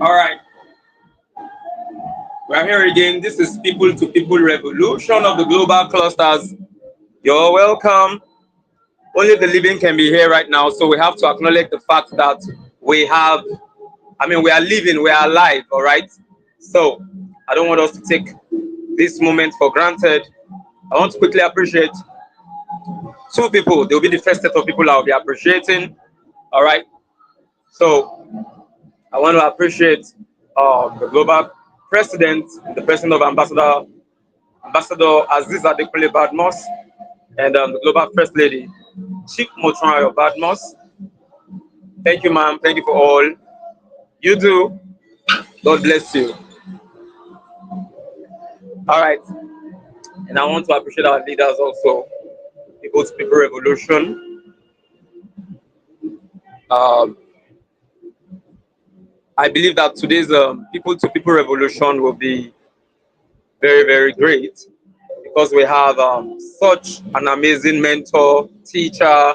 All right, we're here again. This is People to People Revolution of the Global Clusters. You're welcome. Only the living can be here right now, so we have to acknowledge the fact that we have, we are living, we are alive, all right? So I don't want us to take this moment for granted. I want to quickly appreciate two people. They'll be the first set of people I'll be appreciating, all right? So I want to appreciate the global president, the president of Ambassador Aziz Adekunle Badmos, and the global first lady, Chief Motunrayo Badmos. Thank you, ma'am. Thank you for all you do. God bless you. All right. And I want to appreciate our leaders also, People to People Revolution. Um, I believe that today's People to People Revolution will be very, very great because we have such an amazing mentor, teacher,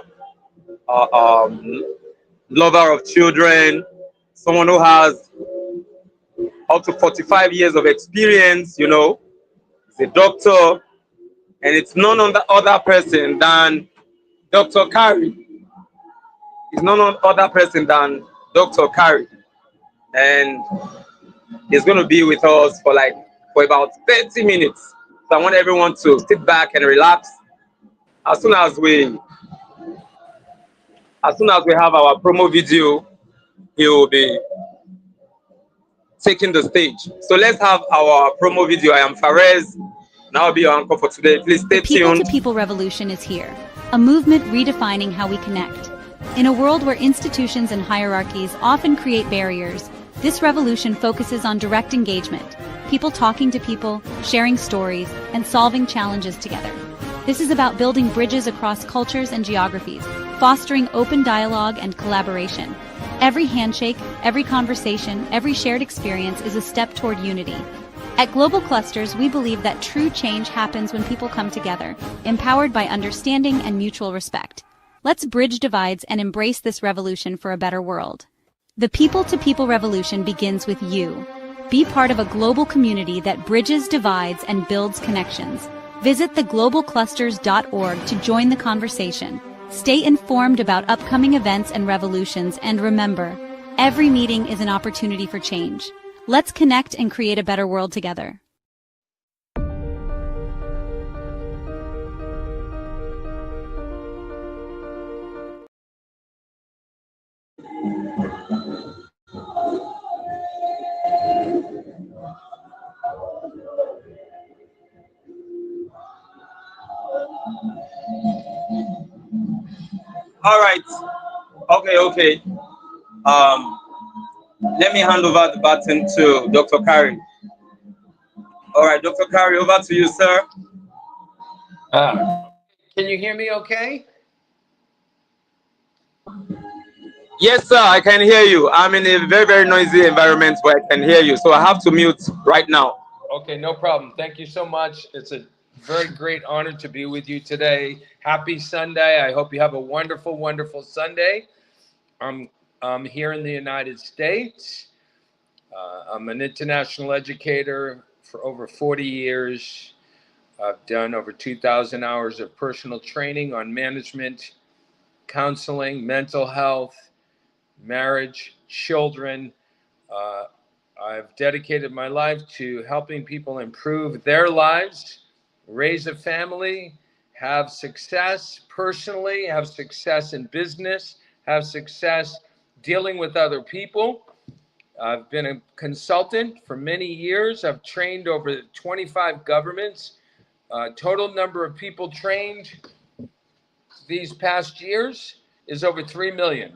lover of children, someone who has up to 45 years of experience, he's a doctor, and it's none other person than Dr. Carey. It's none other person than Dr. Carey. And he's going to be with us for about 30 minutes. So I want everyone to sit back and relax. As soon as we have our promo video, he will be taking the stage. So let's have our promo video. I am Fares, and I'll be your anchor for today. Please stay tuned. The People to People Revolution is here, a movement redefining how we connect. In a world where institutions and hierarchies often create barriers, this revolution focuses on direct engagement, people talking to people, sharing stories, and solving challenges together. This is about building bridges across cultures and geographies, fostering open dialogue and collaboration. Every handshake, every conversation, every shared experience is a step toward unity. At Global Clusters, we believe that true change happens when people come together, empowered by understanding and mutual respect. Let's bridge divides and embrace this revolution for a better world. The People to People Revolution begins with you. Be part of a global community that bridges divides and builds connections. Visit theglobalclusters.org to join the conversation. Stay informed about upcoming events and revolutions, and remember, every meeting is an opportunity for change. Let's connect and create a better world together. All right. Okay. Let me hand over the baton to Dr. Carey. All right, Dr. Carey, over to you, sir. Can you hear me okay? Yes, sir, I can hear you. I'm in a very, very noisy environment where I can hear you, so I have to mute right now. Okay, no problem. Thank you so much. It's a very great honor to be with you today. Happy Sunday. I hope you have a wonderful, wonderful Sunday. I'm here in the United States. I'm an international educator for over 40 years. I've done over 2,000 hours of personal training on management, counseling, mental health, marriage, children. I've dedicated my life to helping people improve their lives, raise a family, have success personally, have success in business, have success dealing with other people. I've been a consultant for many years. I've trained over 25 governments. Total number of people trained these past years is over 3 million.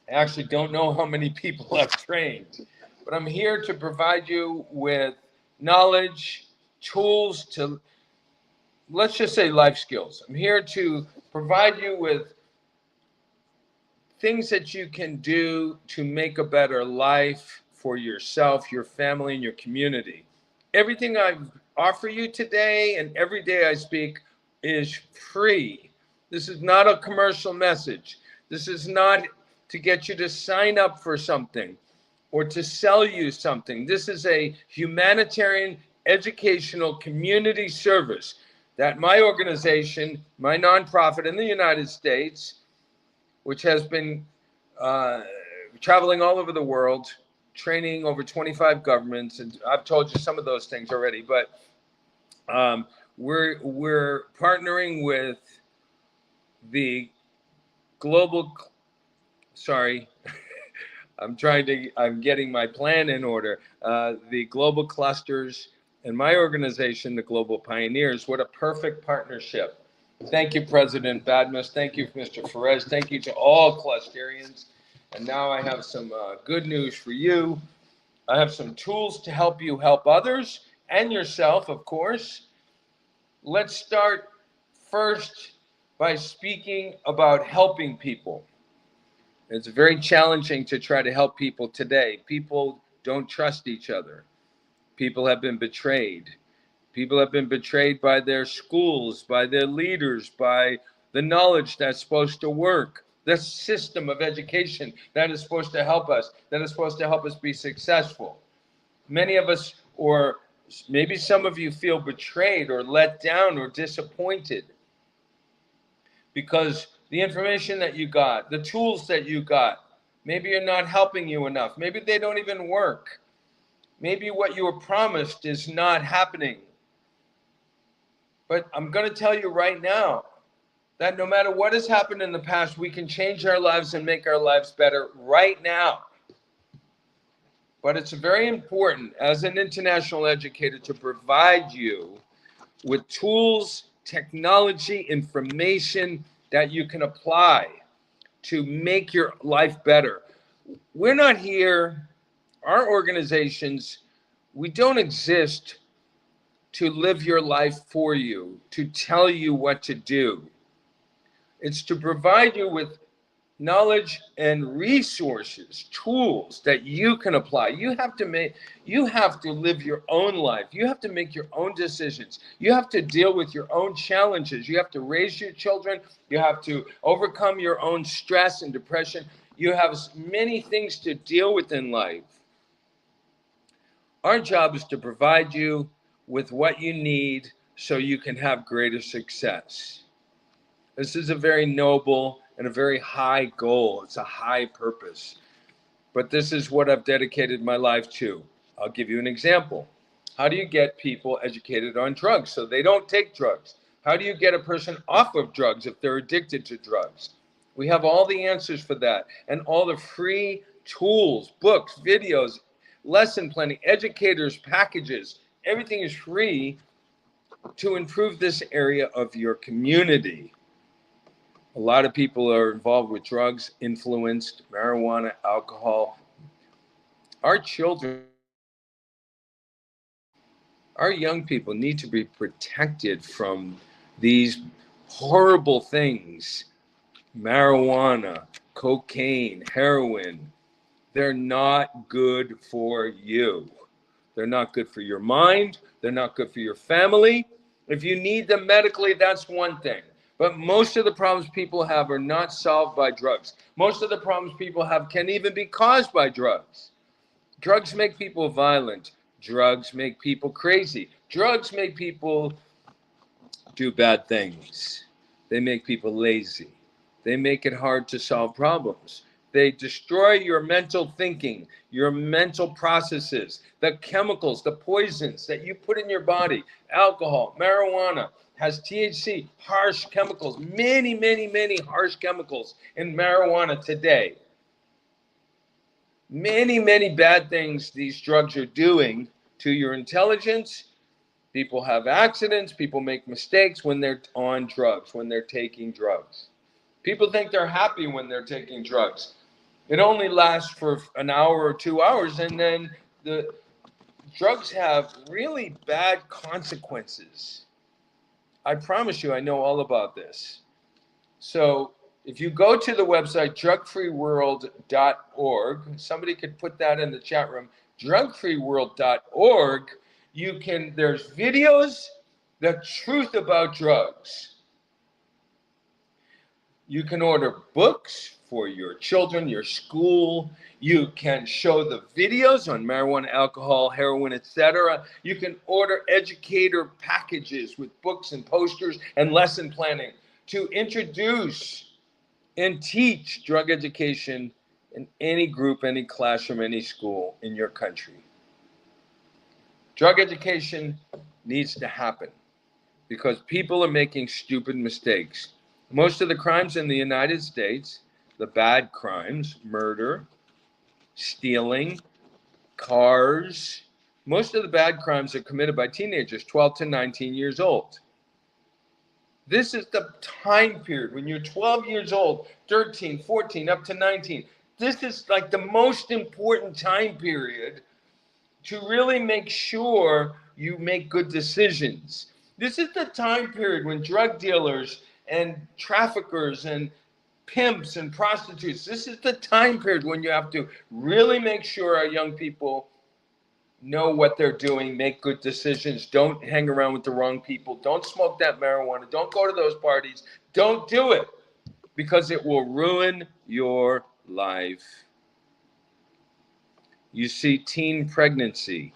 I actually don't know how many people I've trained, but I'm here to provide you with knowledge, tools to, let's just say, life skills. I'm here to provide you with things that you can do to make a better life for yourself, your family, and your community. Everything I offer you today and every day I speak is free. This is not a commercial message. This is not to get you to sign up for something. or to sell you something. This is a humanitarian, educational, community service that my organization, my nonprofit in the United States, which has been traveling all over the world, training over 25 governments, and I've told you some of those things already, but we're partnering with the global, sorry, I'm getting my plan in order. The global clusters and my organization, the Global Pioneers. What a perfect partnership. Thank you, President Badmus. Thank you, Mr. Ferez. Thank you to all clusterians. And now I have some good news for you. I have some tools to help you help others and yourself, of course. Let's start first by speaking about helping people. It's very challenging to try to help people today. People don't trust each other. People have been betrayed. People have been betrayed by their schools, by their leaders, by the knowledge that's supposed to work, the system of education that is supposed to help us, that is supposed to help us be successful. Many of us, or maybe some of you, feel betrayed or let down or disappointed because the information that you got, the tools that you got, maybe you're not helping you enough. Maybe they don't even work. Maybe what you were promised is not happening. But I'm going to tell you right now that no matter what has happened in the past, we can change our lives and make our lives better right now. But it's very important as an international educator to provide you with tools, technology, information that you can apply to make your life better. We're not here, our organizations, we don't exist to live your life for you, to tell you what to do. It's to provide you with knowledge and resources, tools that you can apply. You have to live your own life. You have to make your own decisions. You have to deal with your own challenges. You have to raise your children. You have to overcome your own stress and depression. You have many things to deal with in life. Our job is to provide you with what you need so you can have greater success. This is a very noble and a very high goal. It's a high purpose. But this is what I've dedicated my life to. I'll give you an example. How do you get people educated on drugs so they don't take drugs? How do you get a person off of drugs if they're addicted to drugs? We have all the answers for that and all the free tools, books, videos, lesson planning, educators, packages. Everything is free to improve this area of your community. A lot of people are involved with drugs, influenced, marijuana, alcohol. Our children, our young people need to be protected from these horrible things. Marijuana, cocaine, heroin. They're not good for you. They're not good for your mind. They're not good for your family. If you need them medically, that's one thing. But most of the problems people have are not solved by drugs. Most of the problems people have can even be caused by drugs. Drugs make people violent. Drugs make people crazy. Drugs make people do bad things. They make people lazy. They make it hard to solve problems. They destroy your mental thinking, your mental processes, the chemicals, the poisons that you put in your body. Alcohol, marijuana has THC, harsh chemicals, many, many, many harsh chemicals in marijuana today. Many, many bad things these drugs are doing to your intelligence. People have accidents. People make mistakes when they're on drugs, when they're taking drugs. People think they're happy when they're taking drugs. It only lasts for an hour or 2 hours, and then the drugs have really bad consequences. I promise you, I know all about this. So if you go to the website, drugfreeworld.org, somebody could put that in the chat room, drugfreeworld.org, there's videos, the truth about drugs. You can order books for your children, your school. You can show the videos on marijuana, alcohol, heroin, etc. You can order educator packages with books and posters and lesson planning to introduce and teach drug education in any group, any classroom, any school in your country. Drug education needs to happen because people are making stupid mistakes. Most of the crimes in the United States, the bad crimes, murder, stealing, cars, most of the bad crimes are committed by teenagers, 12 to 19 years old. This is the time period when you're 12 years old, 13, 14, up to 19. This is like the most important time period to really make sure you make good decisions. This is the time period when drug dealers and traffickers and pimps and prostitutes, this is the time period when you have to really make sure our young people know what they're doing, make good decisions, don't hang around with the wrong people, don't smoke that marijuana, don't go to those parties, don't do it, because it will ruin your life. You see teen pregnancy,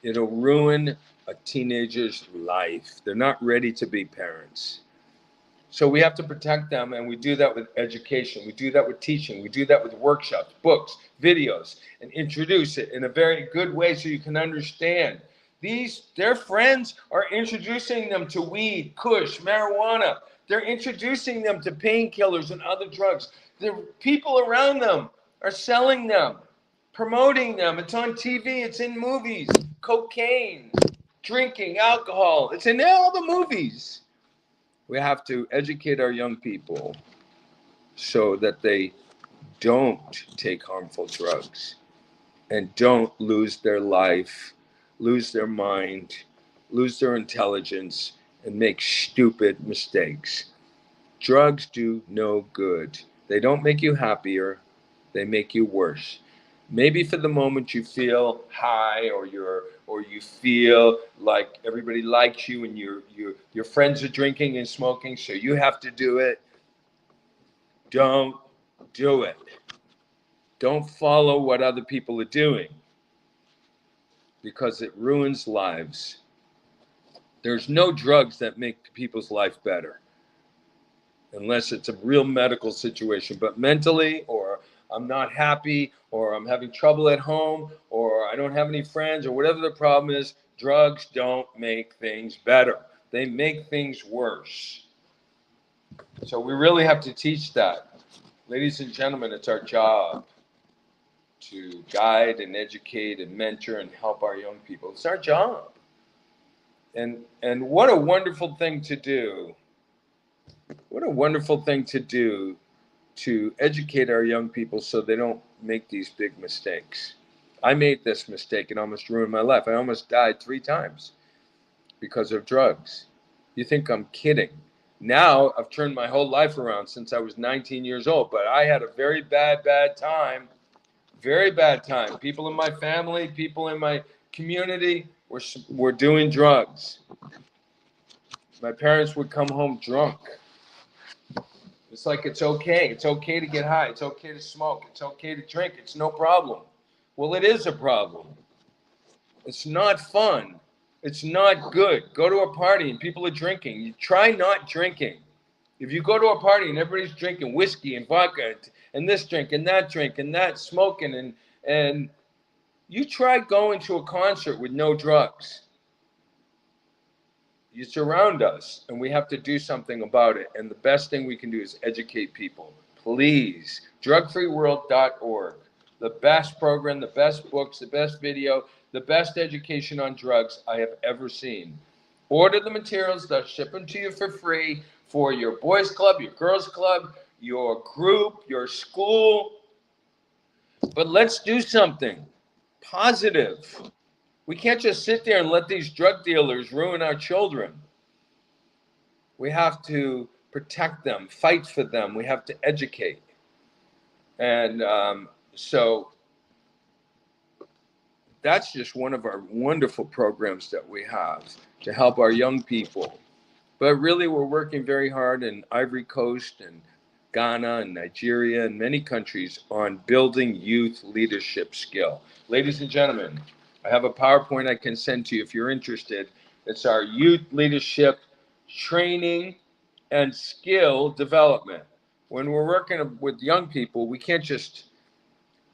it'll ruin a teenager's life. They're not ready to be parents. So we have to protect them, and we do that with education. We do that with teaching. We do that with workshops, books, videos, and introduce it in a very good way so you can understand. Their friends are introducing them to weed, kush, marijuana. They're introducing them to painkillers and other drugs. The people around them are selling them, promoting them. It's on TV. It's in movies. Cocaine, drinking, alcohol. It's in all the movies. We have to educate our young people so that they don't take harmful drugs and don't lose their life, lose their mind, lose their intelligence, and make stupid mistakes. Drugs do no good. They don't make you happier. They make you worse. Maybe for the moment you feel high, or you feel like everybody likes you and your friends are drinking and smoking, so you have to do it. Don't do it. Don't follow what other people are doing, because it ruins lives. There's no drugs that make people's life better, unless it's a real medical situation. But mentally, or I'm not happy, or I'm having trouble at home, or I don't have any friends, or whatever the problem is, drugs don't make things better. They make things worse. So we really have to teach that. Ladies and gentlemen, it's our job to guide and educate and mentor and help our young people. It's our job. And what a wonderful thing to do. What a wonderful thing to do, to educate our young people so they don't make these big mistakes. I made this mistake and almost ruined my life. I almost died 3 times because of drugs. You think I'm kidding? Now I've turned my whole life around since I was 19 years old, but I had a very bad time. Very bad time. People in my family, people in my community were doing drugs. My parents would come home drunk. It's like it's okay. It's okay to get high. It's okay to smoke. It's okay to drink. It's no problem. Well, it is a problem. It's not fun. It's not good. Go to a party and people are drinking. You try not drinking. If you go to a party and everybody's drinking whiskey and vodka and this drink and that smoking, and you try going to a concert with no drugs. It's around us, and we have to do something about it. And the best thing we can do is educate people. Please, drugfreeworld.org. The best program, the best books, the best video, the best education on drugs I have ever seen. Order the materials. They'll ship them to you for free for your boys club, your girls club, your group, your school. But let's do something positive. We can't just sit there and let these drug dealers ruin our children. We have to protect them, fight for them. We have to educate. And so that's just one of our wonderful programs that we have to help our young people But really, we're working very hard in Ivory Coast and Ghana and Nigeria and many countries on building youth leadership skill. Ladies and gentlemen, I have a PowerPoint I can send to you if you're interested. It's our youth leadership training and skill development. When we're working with young people, we can't just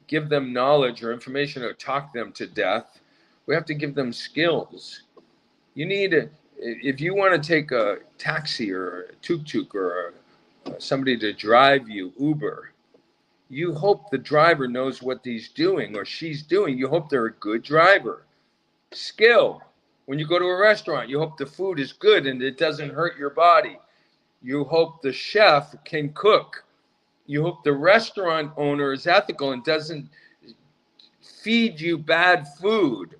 give them knowledge or information or talk them to death. We have to give them skills. You need, if you want to take a taxi or a tuk-tuk or somebody to drive you, Uber, you hope the driver knows what he's doing or she's doing. You hope they're a good driver. Skill. When you go to a restaurant, you hope the food is good and it doesn't hurt your body. You hope the chef can cook. You hope the restaurant owner is ethical and doesn't feed you bad food,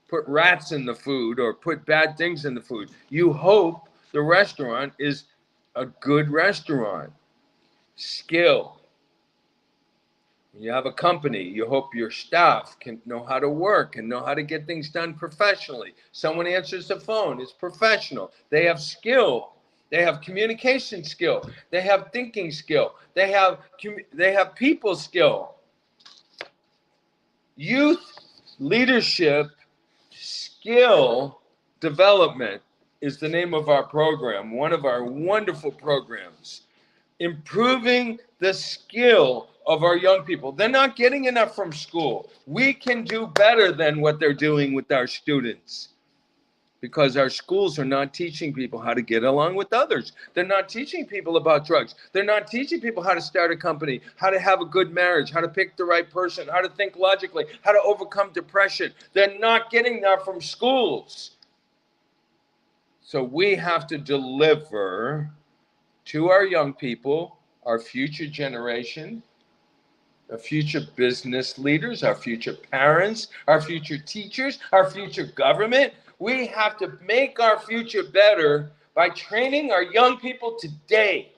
put rats in the food or put bad things in the food. You hope the restaurant is a good restaurant. Skill. When you have a company, you hope your staff can know how to work and know how to get things done professionally. Someone answers the phone, it's professional. They have skill. They have communication skill. They have thinking skill. They have people skill. Youth leadership skill development is the name of our program, one of our wonderful programs. Improving the skill of our young people. They're not getting enough from school. We can do better than what they're doing with our students, because our schools are not teaching people how to get along with others. They're not teaching people about drugs. They're not teaching people how to start a company, how to have a good marriage, how to pick the right person, how to think logically, how to overcome depression. They're not getting that from schools. So we have to deliver to our young people, our future generation, our future business leaders, our future parents, our future teachers, our future government. We have to make our future better by training our young people today.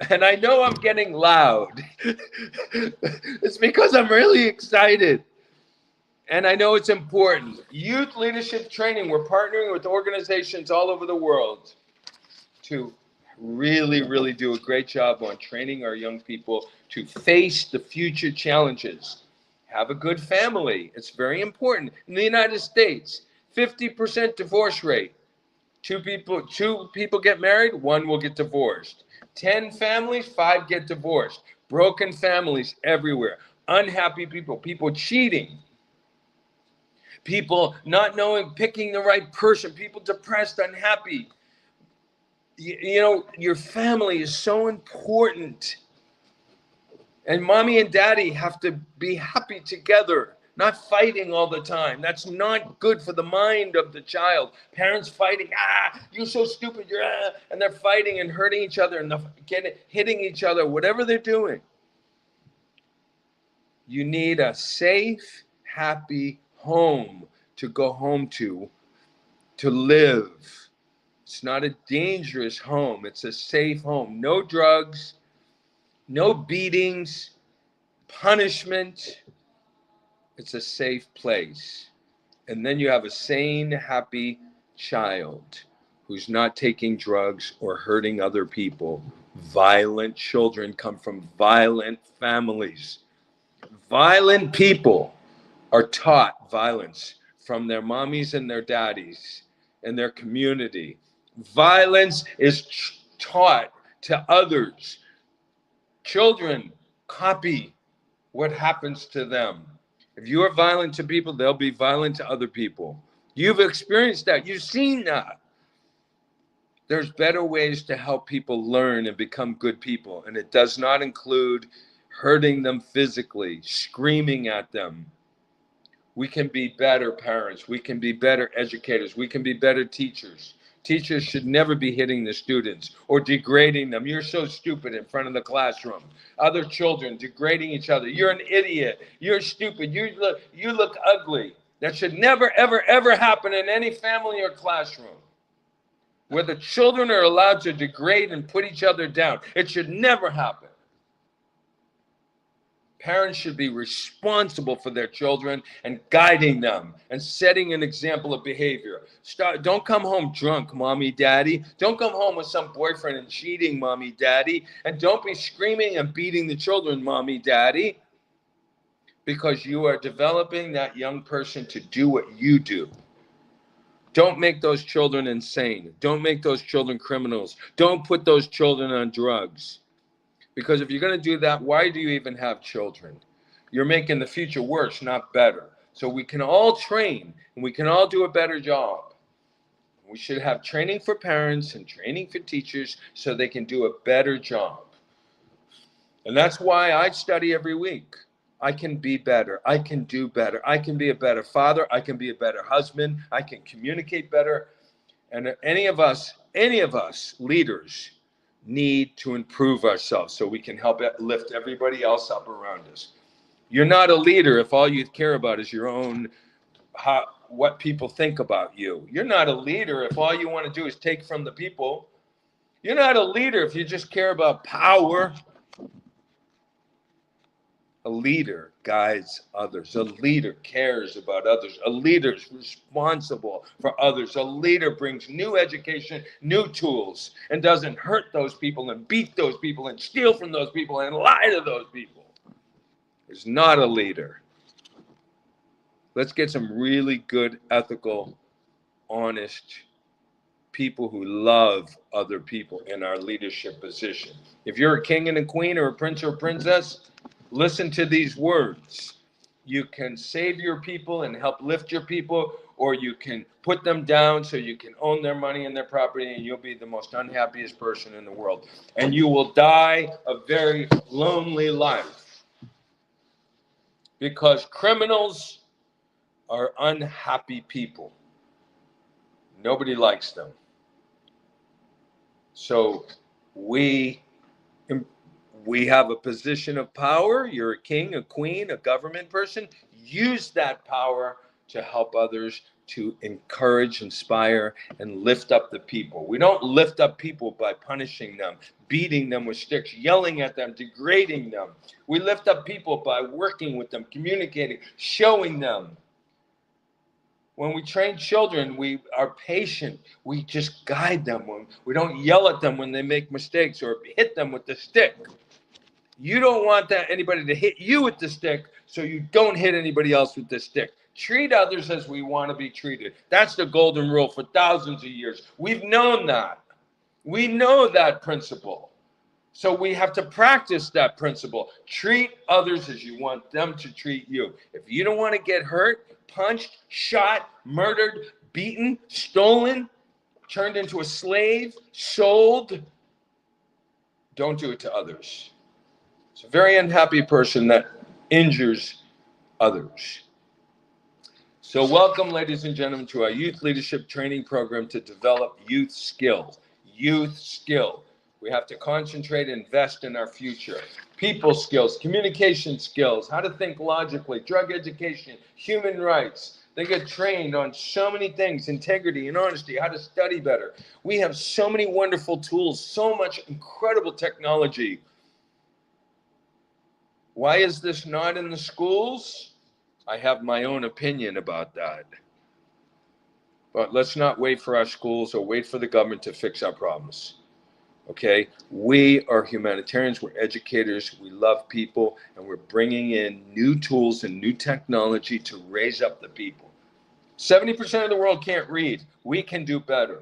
And I know I'm getting loud. It's because I'm really excited. And I know it's important. Youth leadership training, we're partnering with organizations all over the world to really do a great job on training our young people to face the future challenges. Have a good family. It's very important. In the United States, 50% divorce rate. Two people get married, one will get divorced. 10 families, 5 get divorced. Broken families everywhere. Unhappy people, people cheating. People not knowing, picking the right person, people depressed, unhappy. You know, your family is so important. And mommy and daddy have to be happy together, not fighting all the time. That's not good for the mind of the child. Parents fighting, you're so stupid, and they're fighting and hurting each other and hitting each other, whatever they're doing. You need a safe, happy home to go home to live. It's not a dangerous home. It's a safe home. No drugs, no beatings, punishment. It's a safe place. And then you have a sane, happy child who's not taking drugs or hurting other people. Violent children come from violent families. Violent people are taught violence from their mommies and their daddies and their community. Violence is taught to others. Children copy what happens to them. If you are violent to people, they'll be violent to other people. You've experienced that. You've seen that. There's better ways to help people learn and become good people. And it does not include hurting them physically, screaming at them. We can be better parents. We can be better educators. We can be better teachers. Teachers should never be hitting the students or degrading them. You're so stupid in front of the classroom. Other children degrading each other. You're an idiot. You're stupid. You look ugly. That should never, ever happen in any family or classroom where the children are allowed to degrade and put each other down. It should never happen. Parents should be responsible for their children and guiding them and setting an example of behavior. Don't come home drunk, mommy, daddy. Don't come home with some boyfriend and cheating, mommy, daddy. And don't be screaming and beating the children, mommy, daddy, because you are developing that young person to do what you do. Don't make those children insane. Don't make those children criminals. Don't put those children on drugs. Because if you're going to do that, why do you even have children? You're making the future worse, not better. So we can all train and we can all do a better job. We should have training for parents and training for teachers so they can do a better job. And that's why I study every week. I can be better. I can do better. I can be a better father. I can be a better husband. I can communicate better. And any of us leaders, need to improve ourselves so we can help lift everybody else up around us. You're not a leader if all you care about is your own, what people think about you. You're not a leader if all you want to do is take from the people. You're not a leader if you just care about power. A leader guides others. A leader cares about others. A leader is responsible for others. A leader brings new education, new tools, and doesn't hurt those people and beat those people and steal from those people and lie to those people. Is not a leader. Let's get some really good, ethical, honest people who love other people in our leadership position. If you're a king and a queen or a prince or a princess, listen to these words. You can save your people and help lift your people, or you can put them down so you can own their money and their property, and you'll be the most unhappiest person in the world. And you will die a very lonely life. Because criminals are unhappy people. Nobody likes them. So we have a position of power. You're a king, a queen, a government person. Use that power to help others, to encourage, inspire, and lift up the people. We don't lift up people by punishing them, beating them with sticks, yelling at them, degrading them. We lift up people by working with them, communicating, showing them. When we train children, we are patient. We just guide them. We don't yell at them when they make mistakes or hit them with the stick. You don't want anybody to hit you with the stick, so you don't hit anybody else with the stick. Treat others as we want to be treated. That's the golden rule for thousands of years. We've known that. We know that principle. So we have to practice that principle. Treat others as you want them to treat you. If you don't want to get hurt, punched, shot, murdered, beaten, stolen, turned into a slave, sold, don't do it to others. It's a very unhappy person that injures others. So welcome, ladies and gentlemen, to our youth leadership training program to develop youth skills. Youth skill. We have to concentrate and invest in our future. People skills, communication skills, how to think logically, drug education, human rights. They get trained on so many things, integrity and honesty, how to study better. We have so many wonderful tools, so much incredible technology. Why is this not in the schools? I have my own opinion about that. But let's not wait for our schools or wait for the government to fix our problems. Okay? We are humanitarians, we're educators, we love people, and we're bringing in new tools and new technology to raise up the people. 70% of the world can't read. We can do better.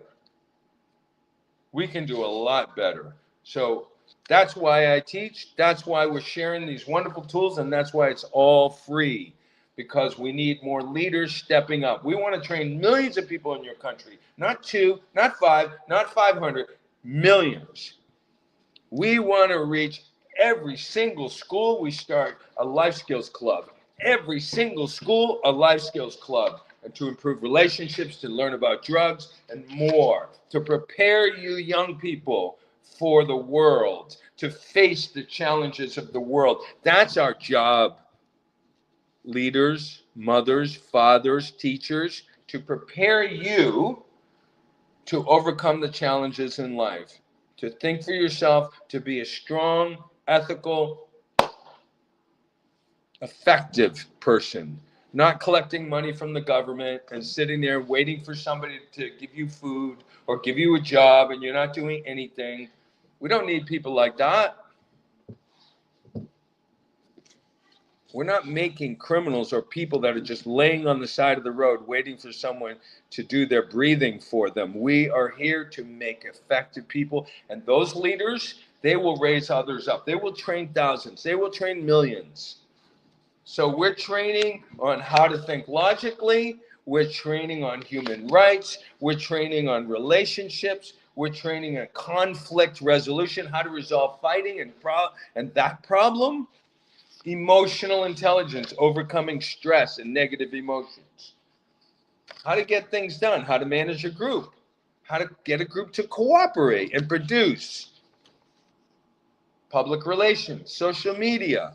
We can do a lot better. So that's why I teach. That's why we're sharing these wonderful tools, and that's why it's all free, because we need more leaders stepping up. We want to train millions of people in your country, not 2, not 5, not 500, millions. We want to reach every single school. We start a life skills club. Every single school, a life skills club, and to improve relationships, to learn about drugs and more, to prepare you young people for the world, to face the challenges of the world. That's our job. Leaders, mothers, fathers, teachers, to prepare you to overcome the challenges in life, to think for yourself, to be a strong, ethical, effective person, not collecting money from the government and sitting there waiting for somebody to give you food or give you a job and you're not doing anything. We don't need people like that. We're not making criminals or people that are just laying on the side of the road waiting for someone to do their breathing for them. We are here to make effective people. And those leaders, they will raise others up. They will train thousands. They will train millions. So we're training on how to think logically. We're training on human rights. We're training on relationships. We're training on conflict resolution, how to resolve fighting and that problem. Emotional intelligence, overcoming stress and negative emotions. How to get things done, how to manage a group, how to get a group to cooperate and produce. Public relations, social media.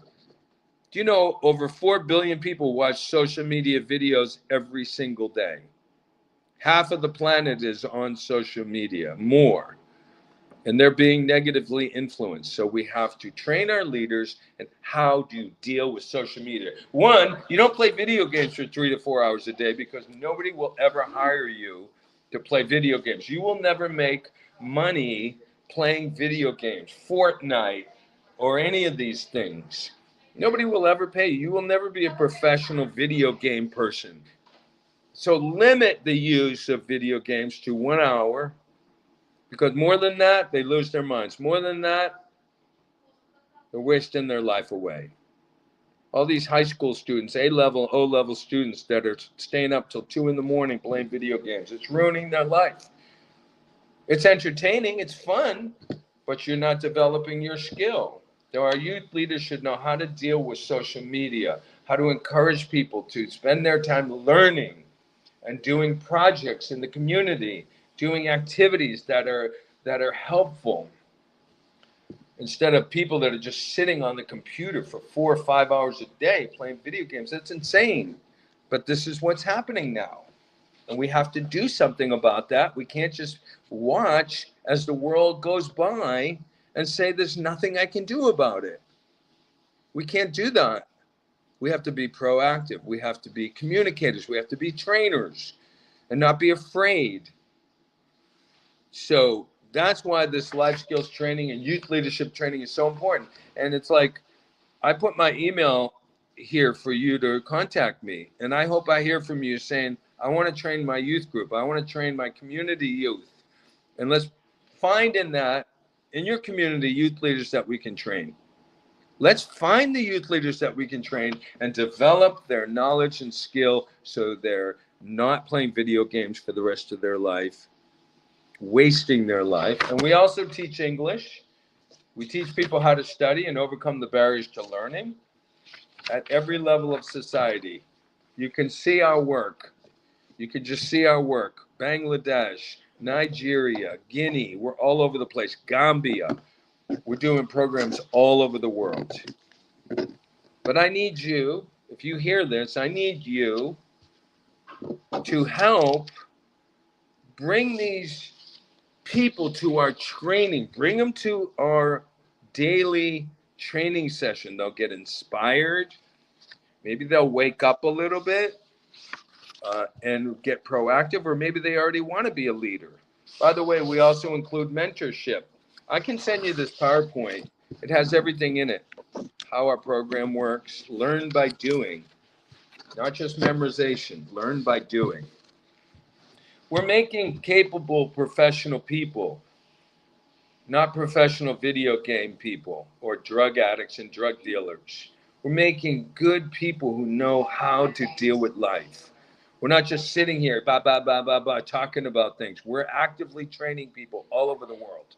Do you know over 4 billion people watch social media videos every single day? Half of the planet is on social media, more. And they're being negatively influenced. So we have to train our leaders in how to deal with social media. One, you don't play video games for 3 to 4 hours a day because nobody will ever hire you to play video games. You will never make money playing video games, Fortnite, or any of these things. Nobody will ever pay you. You will never be a professional video game person. So limit the use of video games to 1 hour. Because more than that, they lose their minds. More than that, they're wasting their life away. All these high school students, A-level, O-level students that are staying up till 2 in the morning playing video games, it's ruining their life. It's entertaining, it's fun, but you're not developing your skill. So our youth leaders should know how to deal with social media, how to encourage people to spend their time learning and doing projects in the community, doing activities that are helpful, instead of people that are just sitting on the computer for 4 or 5 hours a day playing video games. That's insane. But this is what's happening now. And we have to do something about that. We can't just watch as the world goes by and say there's nothing I can do about it. We can't do that. We have to be proactive. We have to be communicators. We have to be trainers and not be afraid. So that's why this life skills training and youth leadership training is so important. And it's like, I put my email here for you to contact me. And I hope I hear from you saying, I want to train my youth group. I want to train my community youth. And let's find in your community, youth leaders that we can train. Let's find the youth leaders that we can train and develop their knowledge and skill so they're not playing video games for the rest of their life, wasting their life. And we also teach English. We teach people how to study and overcome the barriers to learning at every level of society. You can see our work. You can just see our work. Bangladesh, Nigeria, Guinea, we're all over the place. Gambia. We're doing programs all over the world. But I need you, if you hear this, I need you to help bring these people to our training. Bring them to our daily training session. They'll get inspired. Maybe they'll wake up a little bit and get proactive, or maybe they already want to be a leader. By the way, we also include mentorship. I can send you this PowerPoint. It has everything in it. How our program works. Learn by doing. Not just memorization. Learn by doing. We're making capable professional people, not professional video game people or drug addicts and drug dealers. We're making good people who know how to deal with life. We're not just sitting here, talking about things. We're actively training people all over the world.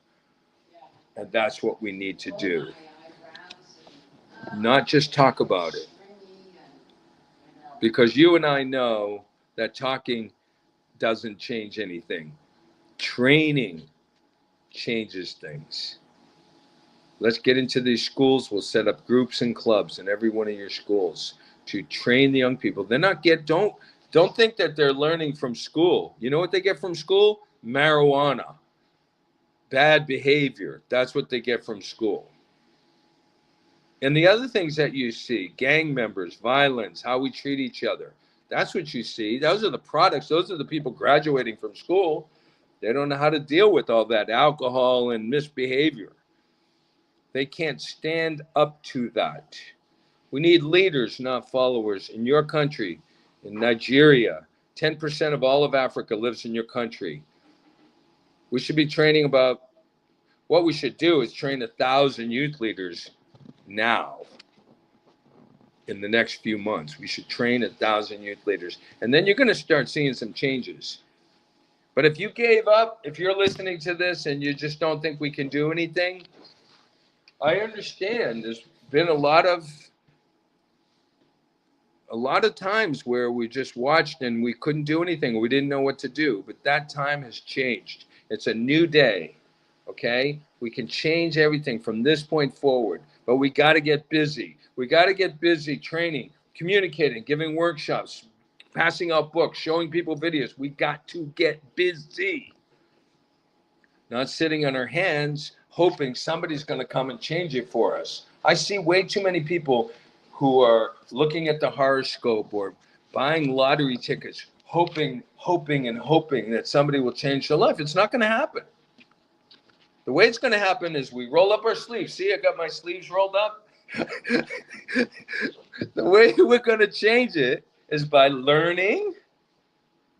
And that's what we need to do. Not just talk about it. Because you and I know that talking doesn't change anything. Training changes things. Let's get into these schools. We'll set up groups and clubs in every one of your schools to train the young people. They're not don't think that they're learning from school. You know what they get from school? Marijuana. Bad behavior. That's what they get from school. And the other things that you see, gang members, violence, how we treat each other, that's what you see. Those are the products. Those are the people graduating from school. They don't know how to deal with all that alcohol and misbehavior. They can't stand up to that. We need leaders, not followers. In your country, in Nigeria, 10% of all of Africa lives in your country. We should be training about, what we should do is train 1,000 youth leaders now. In the next few months, we should train 1,000 youth leaders. And then you're going to start seeing some changes. But if you gave up, if you're listening to this and you just don't think we can do anything, I understand. There's been a lot of times where we just watched and we couldn't do anything. We didn't know what to do. But that time has changed. It's a new day. Okay? We can change everything from this point forward. But we got to get busy. We got to get busy training, communicating, giving workshops, passing out books, showing people videos. We got to get busy. Not sitting on our hands hoping somebody's going to come and change it for us. I see way too many people who are looking at the horoscope or buying lottery tickets, hoping that somebody will change their life. It's not going to happen. The way it's going to happen is we roll up our sleeves. See, I got my sleeves rolled up. The way we're going to change it is by learning.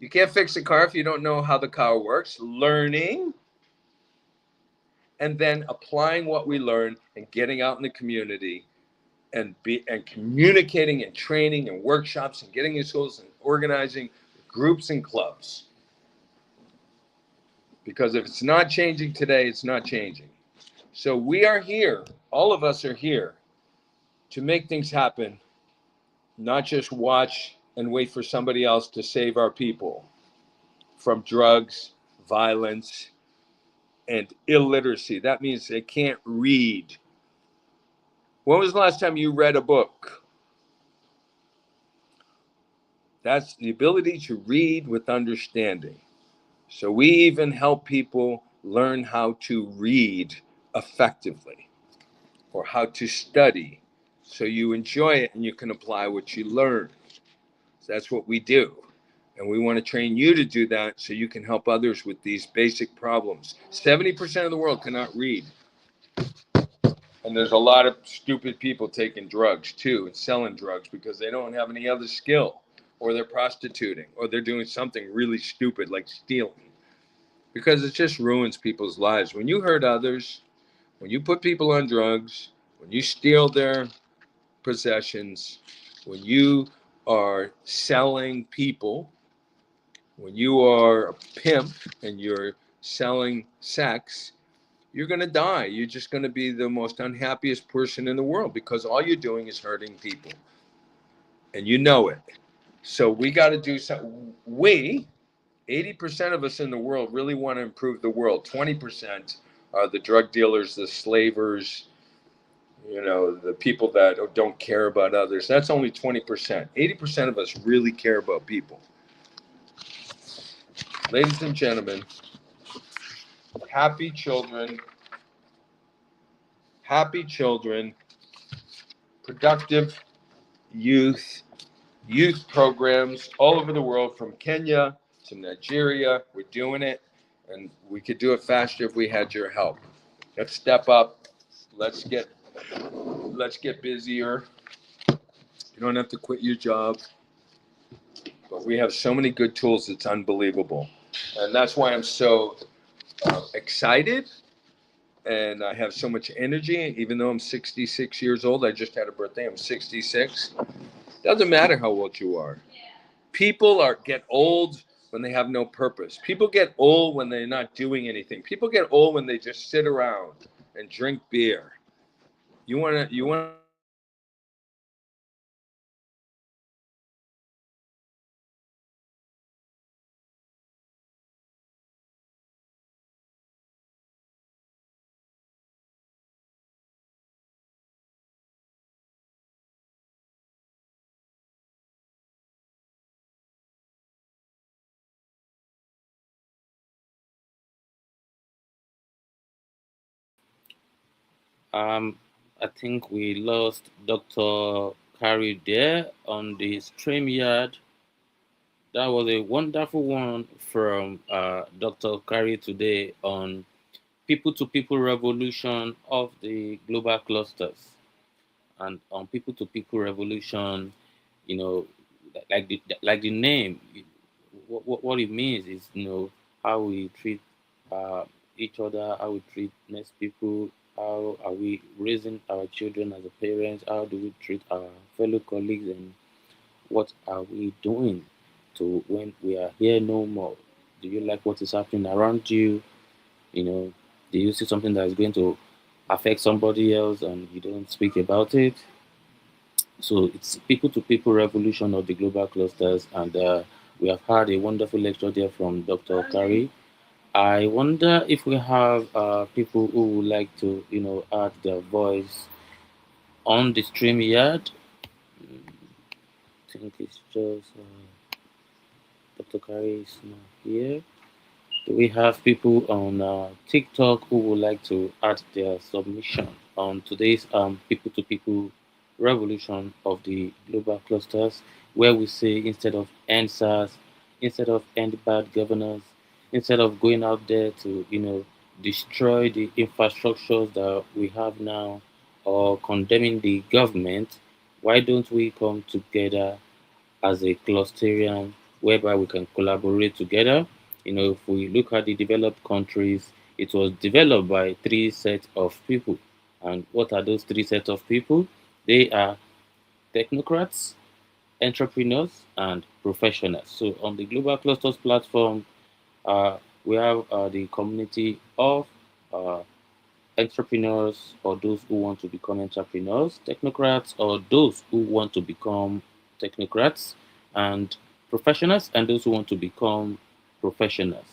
You can't fix a car if you don't know how the car works. Learning. And then applying what we learn and getting out in the community and communicating and training and workshops and getting in schools and organizing groups and clubs. Because if it's not changing today, it's not changing. So we are here, all of us are here to make things happen, not just watch and wait for somebody else to save our people from drugs, violence, and illiteracy. That means they can't read. When was the last time you read a book? That's the ability to read with understanding. So we even help people learn how to read effectively or how to study so you enjoy it and you can apply what you learn. So that's what we do. And we want to train you to do that so you can help others with these basic problems. 70% of the world cannot read. And there's a lot of stupid people taking drugs too and selling drugs because they don't have any other skill, or they're prostituting, or they're doing something really stupid like stealing, because it just ruins people's lives. When you hurt others, when you put people on drugs, when you steal their possessions, when you are selling people, when you are a pimp and you're selling sex, you're going to die. You're just going to be the most unhappiest person in the world because all you're doing is hurting people. And you know it. So we got to do something. 80% of us in the world really want to improve the world. 20% are the drug dealers, the slavers, the people that don't care about others. That's only 20%. 80% of us really care about people. Ladies and gentlemen, happy children, productive youth programs all over the world, from Kenya to Nigeria. We're doing it, and we could do it faster if we had your help. Let's step up. Let's get busier. You don't have to quit your job, but we have so many good tools. It's unbelievable, and that's why I'm so excited. And I have so much energy, even though I'm 66 years old. I just had a birthday. I'm 66. Doesn't matter how old you are. People get old when they have no purpose. People get old when they're not doing anything. People get old when they just sit around and drink beer. You want to I think we lost Dr. Carrie there on the StreamYard. That was a wonderful one from Dr. Carrie today on people to people revolution of the global clusters. And on people to people revolution, you know, like the name, what it means is, how we treat uh, each other, how we treat next people, how are we raising our children as a parents, how do we treat our fellow colleagues, and what are we doing to when we are here no more? Do you like what is happening around you? You know, do you see something that is going to affect somebody else and you don't speak about it? So it's people to people revolution of the global clusters, and we have had a wonderful lecture there from Dr. Kari. I wonder if we have people who would like to, add their voice on the stream yard. I think it's just Dr. Kari is not here. Do we have people on TikTok who would like to add their submission on today's people to people revolution of the global clusters, where we say instead of end SARS, instead of end bad governance, instead of going out there to, destroy the infrastructures that we have now or condemning the government, why don't we come together as a clusterium whereby we can collaborate together? If we look at the developed countries, it was developed by three sets of people. And what are those three sets of people? They are technocrats, entrepreneurs, and professionals. So on the Global Clusters platform, we have the community of uh, entrepreneurs, or those who want to become entrepreneurs, technocrats, or those who want to become technocrats, and professionals, and those who want to become professionals.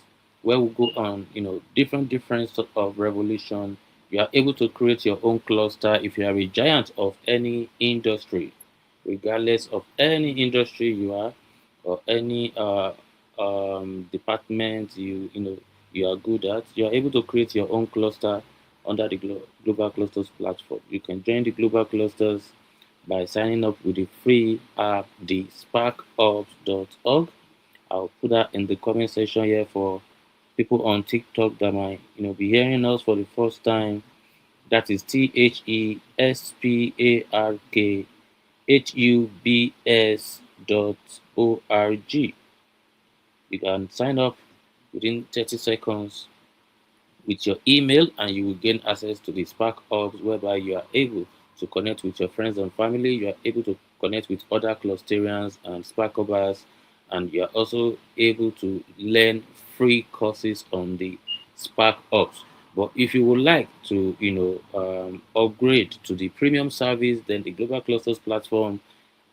Where we go on, different sort of revolution. You are able to create your own cluster if you are a giant of any industry, regardless of any industry you are, or any department you are good at. You are able to create your own cluster under the Global Clusters platform. You can join the Global Clusters by signing up with the free app, the sparkups.org. I'll put that in the comment section here for people on TikTok that might be hearing us for the first time. That is THESPARKHUBS.org. You can sign up within 30 seconds with your email, and you will gain access to the Spark Hubs, whereby you are able to connect with your friends and family. You are able to connect with other clusterians and Spark Hubbers, and you are also able to learn free courses on the Spark Hubs. But if you would like to, upgrade to the premium service, then the Global Clusters platform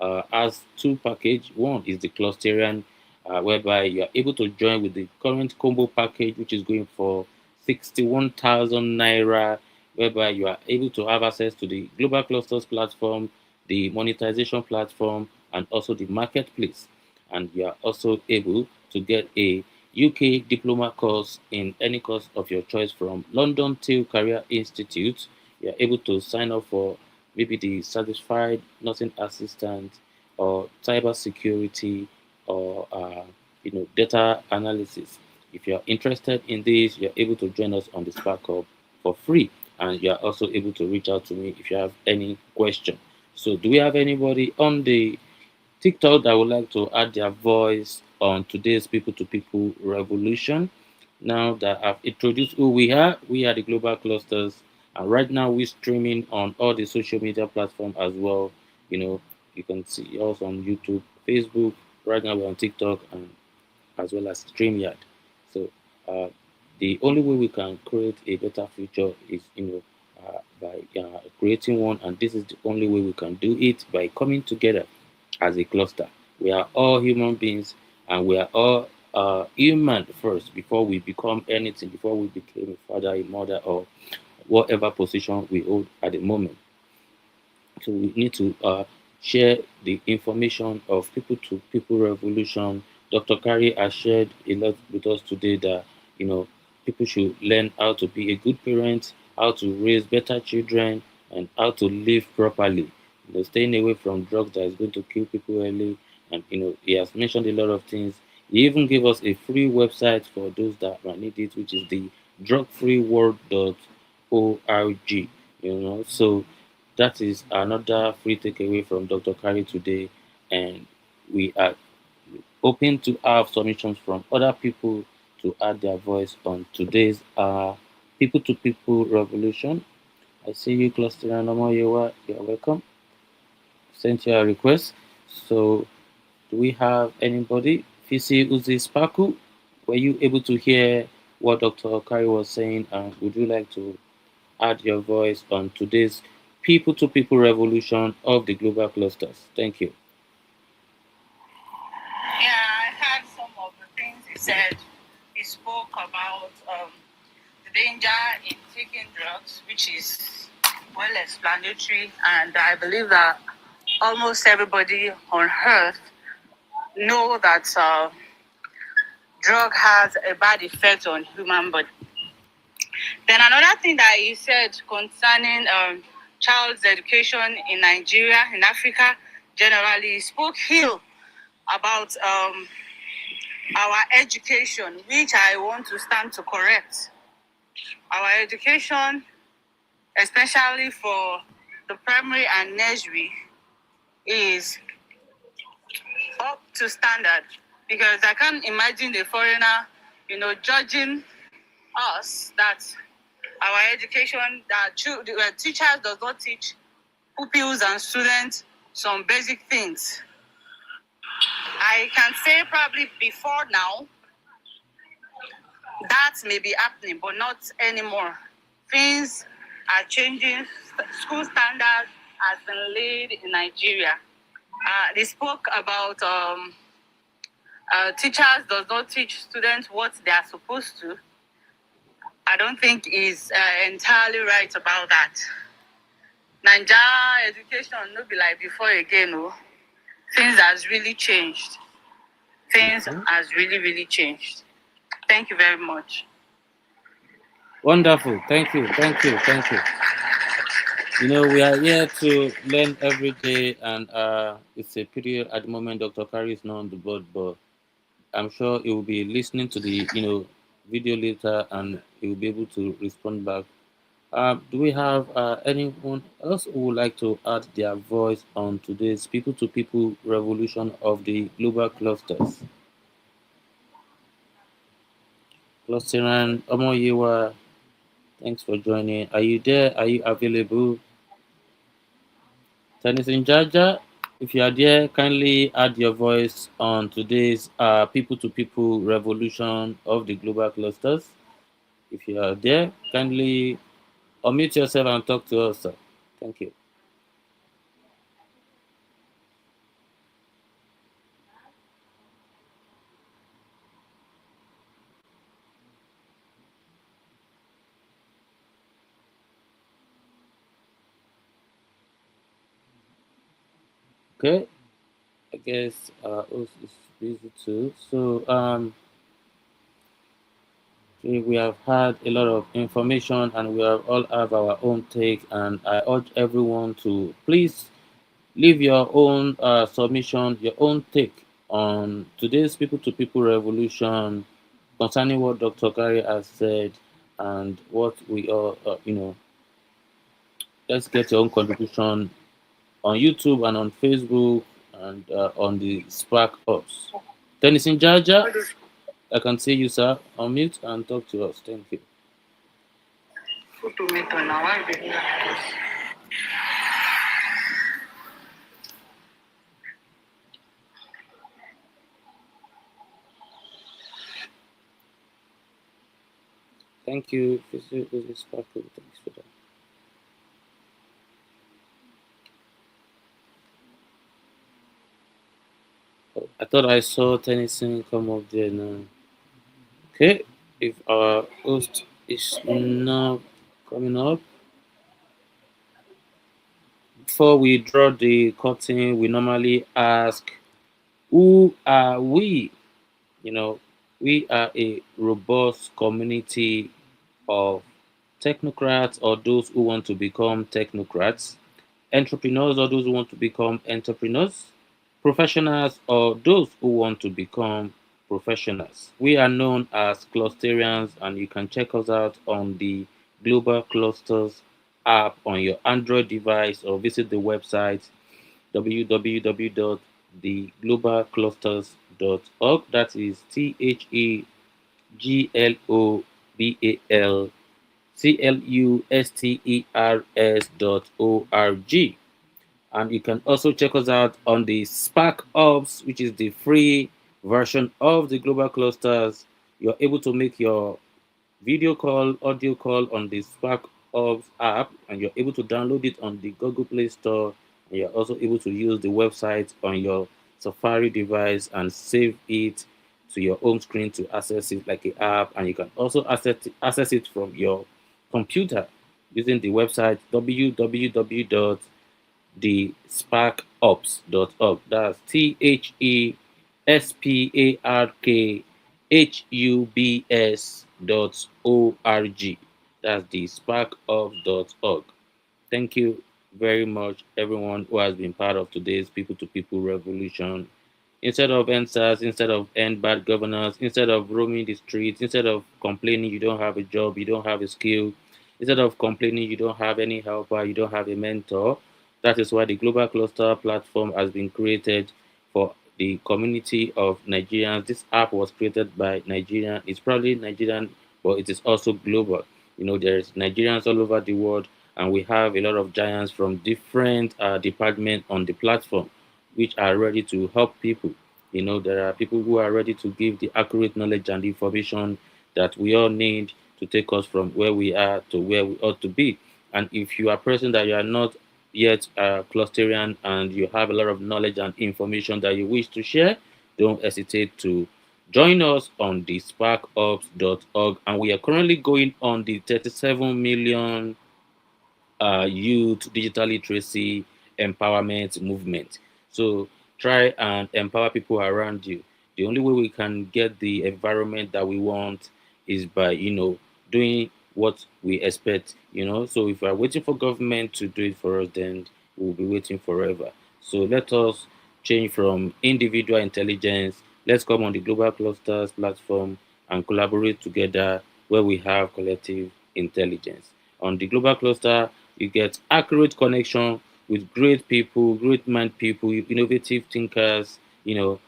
has two packages. One is the Clusterian, whereby you are able to join with the current combo package, which is going for 61,000 naira, whereby you are able to have access to the Global Clusters platform, the monetization platform, and also the marketplace. And you are also able to get a UK diploma course in any course of your choice from London Till Career Institute. You are able to sign up for maybe the certified nursing assistant, or cyber security, or data analysis. If you are interested in this, you're able to join us on the Spark Hub for free, and you are also able to reach out to me if you have any question. So, do we have anybody on the TikTok that would like to add their voice on today's people to people revolution? Now that I've introduced who we are the Global Clusters, and right now we're streaming on all the social media platforms as well. You can see us on YouTube, Facebook. Right now we're on TikTok, and as well as StreamYard. So uh, the only way we can create a better future is, by creating one, and this is the only way we can do it, by coming together as a cluster. We are all human beings, and we are all human first before we become anything, before we became a father, a mother, or whatever position we hold at the moment. So we need to share the information of people to people revolution. Dr. Kari has shared a lot with us today that people should learn how to be a good parent, how to raise better children, and how to live properly. Staying away from drugs that is going to kill people early. And he has mentioned a lot of things. He even gave us a free website for those that might need it, which is the drugfreeworld.org. So that is another free takeaway from Dr. Kari today, and we are hoping to have submissions from other people to add their voice on today's people to people revolution. I see you, Cluster Anoma. You are welcome. Sent your request. So, do we have anybody? Fisi Uzi Sparku, were you able to hear what Dr. Kari was saying? And would you like to add your voice on today's people to people revolution of the global clusters? Thank you. Yeah, I heard some of the things he said. He spoke about the danger in taking drugs, which is well explanatory, and I believe that almost everybody on earth know that drug has a bad effect on human body. Then another thing that he said concerning child's education in Nigeria, in Africa generally, he spoke ill about our education, which I want to stand to correct. Our education, especially for the primary and nursery, is up to standard, because I can't imagine a foreigner, judging us that our education, that teachers does not teach pupils and students some basic things. I can say probably before now, that may be happening, but not anymore. Things are changing. School standards has been laid in Nigeria. They spoke about teachers does not teach students what they are supposed to. I don't think he's entirely right about that. Nigeria education no be like before again. Oh. Things has really changed. Things has really, really changed. Thank you very much. Wonderful. Thank you. We are here to learn every day, and it's a period at the moment. Dr. Kari is not on the board, but I'm sure he will be listening to the video later, and he will be able to respond back. Do we have anyone else who would like to add their voice on today's people to people revolution of the global clusters? Clusteran Omoyewa, thanks for joining. Are you there? Are you available? Tennyson Jaja, if you are there, kindly add your voice on today's people to people revolution of the global clusters. If you are there, kindly unmute yourself and talk to us, sir. Thank you. Okay, I guess Os is busy too. So we have had a lot of information, and we have all have our own take. And I urge everyone to please leave your own submission, your own take on today's people to people revolution concerning what Dr. Kari has said and what we all, let's get your own contribution on YouTube and on Facebook and on the Spark Ops. Tennyson Jaja, I can see you, sir. Unmute and talk to us. Thank you. Thank you. Thanks for that. Oh, I thought I saw Tennyson come up there now. Okay, if our host is not coming up, before we draw the curtain, we normally ask, who are we? We are a robust community of technocrats or those who want to become technocrats, entrepreneurs or those who want to become entrepreneurs, professionals or those who want to become professionals. We are known as Clusterians, and you can check us out on the Global Clusters app on your Android device or visit the website www.theglobalclusters.org. That is TheGlobalClusters.org. And you can also check us out on the Spark Ops, which is the free version of the Global Clusters. You're able to make your video call, audio call on the Spark Ops app, and you're able to download it on the Google Play Store. And you're also able to use the website on your Safari device and save it to your home screen to access it like an app. And you can also access it from your computer using the website www.thesparkops.org. That's TheSparkHubs.org. That's the sparkops.org. Thank you very much, everyone who has been part of today's People to People revolution. Instead of answers, instead of end bad governance, instead of roaming the streets, instead of complaining you don't have a job, you don't have a skill, instead of complaining you don't have any helper, you don't have a mentor, that is why the Global Cluster platform has been created for the community of Nigerians. This app was created by Nigerian. It's probably Nigerian, but it is also global. There's Nigerians all over the world, and we have a lot of giants from different departments on the platform, which are ready to help people. There are people who are ready to give the accurate knowledge and information that we all need to take us from where we are to where we ought to be. And if you are a person that you are not yet a Clusterian and you have a lot of knowledge and information that you wish to share, don't hesitate to join us on the sparkops.org. And we are currently going on the 37 million youth digital literacy empowerment movement. So try and empower people around you. The only way we can get the environment that we want is by doing what we expect. So if we are waiting for government to do it for us, then we'll be waiting forever. So let us change from individual intelligence. Let's come on the Global Clusters platform and collaborate together where we have collective intelligence. On the Global Cluster, you get accurate connection with great people, great mind people, innovative thinkers. To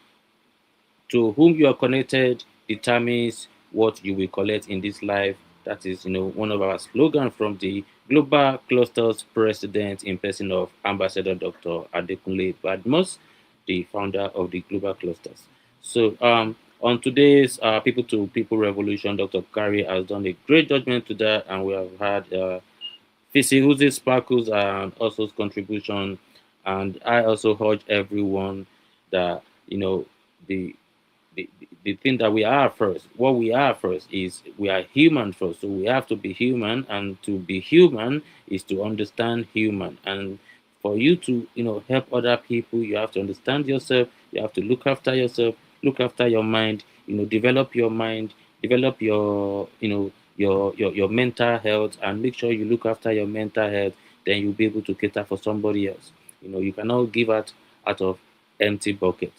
whom you are connected determines what you will collect in this life. That is, one of our slogans from the Global Clusters president in person of Ambassador Dr. Adekunle Badmus, the founder of the Global Clusters. So, on today's People to People revolution, Dr. Kari has done a great judgment to that, and we have had Fisi Uzi Sparkles and also his contribution. And I also urge everyone that the thing that we are first, what we are first is we are human first. So we have to be human, and to be human is to understand human. And for you to help other people, you have to understand yourself, you have to look after yourself, look after your mind, develop your mind, develop your your mental health, and make sure you look after your mental health. Then you'll be able to cater for somebody else. You cannot give out of empty bucket.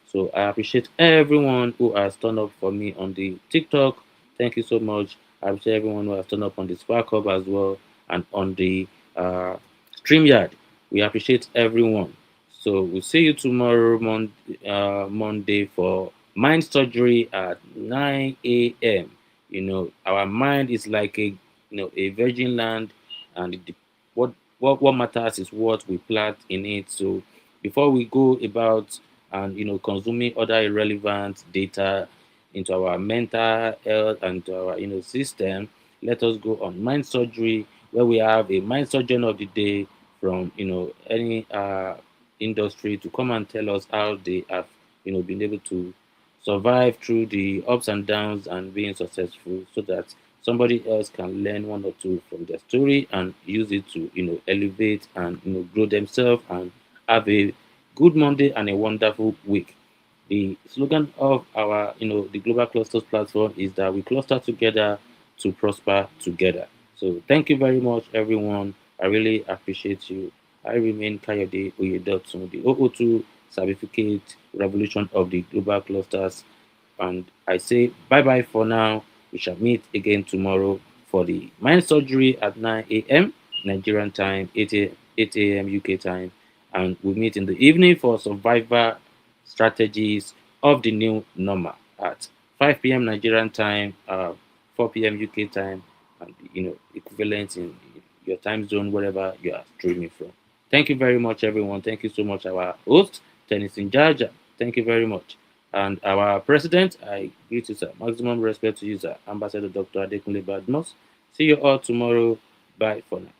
So I appreciate everyone who has turned up for me on the TikTok. Thank you so much. I appreciate everyone who has turned up on the Spark Hub as well, and on the StreamYard. We appreciate everyone. So we'll see you tomorrow, Monday, for mind surgery at 9 a.m. Our mind is like a virgin land, and what matters is what we plant in it. So before we go about and consuming other irrelevant data into our mental health and to our system, let us go on mind surgery, where we have a mind surgeon of the day from any industry to come and tell us how they have been able to survive through the ups and downs and being successful, so that somebody else can learn one or two from their story and use it to elevate and grow themselves and have a good Monday and a wonderful week. The slogan of our the Global Clusters platform is that we cluster together to prosper together. So thank you very much, everyone. I really appreciate you. I remain Kayode Oyedotun, the OO2 Certificate Revolution of the Global Clusters. And I say bye-bye for now. We shall meet again tomorrow for the mind surgery at 9 a.m. Nigerian time, 8 a.m. UK time. And we meet in the evening for survivor strategies of the new normal at 5 p.m. Nigerian time, 4 p.m. UK time, and equivalent in your time zone, wherever you are streaming from. Thank you very much, everyone. Thank you so much, our host, Tennyson Jaja. Thank you very much. And our president, I greet you, sir. Maximum respect to you, sir. Ambassador Dr. Adekunle Badmos. See you all tomorrow. Bye for now.